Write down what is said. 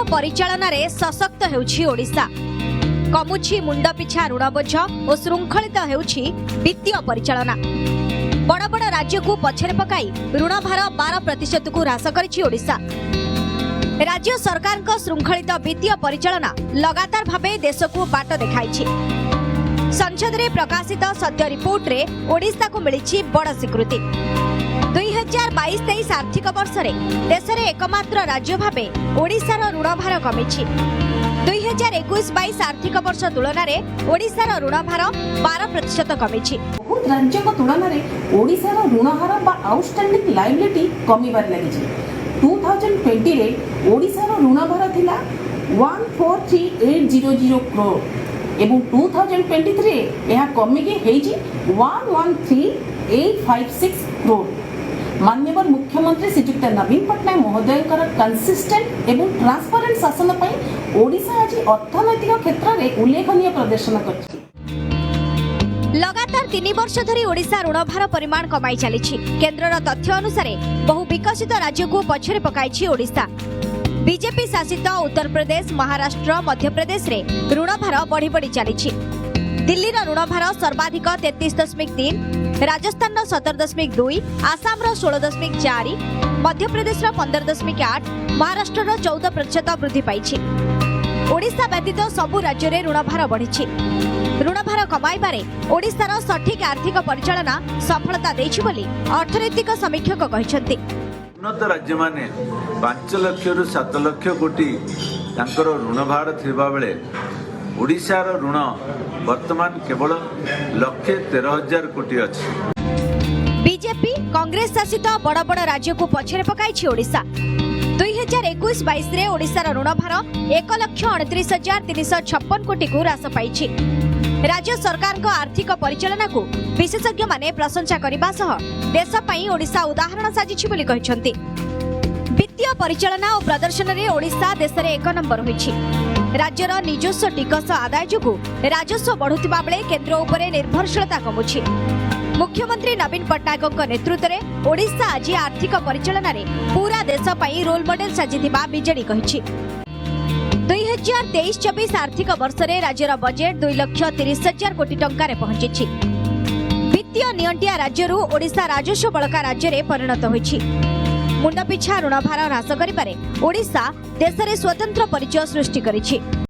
परिचालन रे सशक्त हेउछि ओडिशा। कमुछि मुंड पिछा ऋण बोझ और श्रृंखलित हेउछि वित्तीय परिचालना। बड़ बड़ राज्य को पछरे पकाई ऋण भार 12% को ह्रास करिछि ओडिशा। राज्य सरकार को श्रृंखलित वित्तीय परिचालना लगातार भावे देश को बाट देखाइछि। संसद रे प्रकाशित सद्य रिपोर्ट रे ओडिशा को मिलिछि बड़ स्वीकृति। 2022-23 आर्थिक वर्ष रे देश रे एकमात्र राज्य भावे ओडिशार ऋण भार कमिछि। 2021-22 आर्थिक वर्ष तुलन में ओडिशार ऋण भार 12% कमिछि। बहुत राज्यों तुलन में ओडिशार ऋण हार बा आउटस्टैंडिंग लायबिलिटी कमिबार लागिछि। 2020 रे ओडिशार ऋण भार थिला 143800 करोड़ एवं 2023 रे यह कमिके हेछि 113856 करोड़। माननीय मुख्यमंत्री श्रीयुक्त नवीन पट्टनायक महोदय कंसिस्टेंट एवं ट्रांसपेरेंट शासन पर ओडिशा आज अर्थनैतिक क्षेत्र में उल्लेखनीय प्रदर्शन करछि। लगातार 3 वर्ष धरी ओडिशा ऋण भार परिमाण कमाई चलिछि। केंद्रर तथ्य अनुसार बहु विकसित राज्य को पछरे पकाइछि ओडिशा। बीजेपी शासित उत्तर प्रदेश, महाराष्ट्र, मध्य प्रदेश रे ऋण भार बढ़ी बढ़ी चलिछि। दिल्ली ऋण भार सर्वाधिक 33.3, राजस्थान 17.2, आसाम 16.4, मध्य प्रदेश 15.8, महाराष्ट्र 14% वृद्धि पाइछि। ओडिशा व्यतीत सबु राज्य रे ऋण भार बढ़िछि। ऋण भार कमाइबारे ओडिशार सठिक आर्थिक परिचालना सफलता दैछि बोली अर्थनैतिक समीक्षक कहिसथि। उन्नत राज्य माने 5 लाख रु 7 लाख कोटी तांकर ऋण भार थिबा बेले ओडिशार ऋण वर्तमान केवल 1,13,000 कोटी अछि। बीजेपी कांग्रेस शासित बड़ बड़ राज्य को पछरे पकाइछि ओडिशा। 2021-22 रे ओडिशार ऋण भार 1,29,356 कोटी को ह्रास पाइछि। राज्य सरकार को आर्थिक परिचालना को विशेषज्ञ माने प्रशंसा करबा सह देश पई ओडिशा उदाहरण साजिछि बोली कहिसथि। वित्तीय परिचालना और प्रदर्शन रे ओडिशा देश रे 1 नंबर होइछि। राज्यर निजस्व टिकस आदाय जोगु राजस्व बढ़ुतिबा बेले केंद्र उपरे निर्भरशीलता कमुछि। मुख्यमंत्री नवीन पट्टनायक नेतृत्व में ओडिशा आज आर्थिक परिचालन रे पूरा देश पई रोल मॉडल साजिथिबा बीजेडी कहिछि। 2023-24 आर्थिक वर्ष रे राज्यर बजेट 2,30,000 कोटी टंका रे पहुंचिछि। वित्तीय नियंटिया राज्यरू ओडिशा राजस्व बळका राज्य रे परिणत होइछि। मुंड पिछा ऋण भार ह्रास करिबारे ओडिशा देश रे स्वतंत्र परिचय सृष्टि करिछि।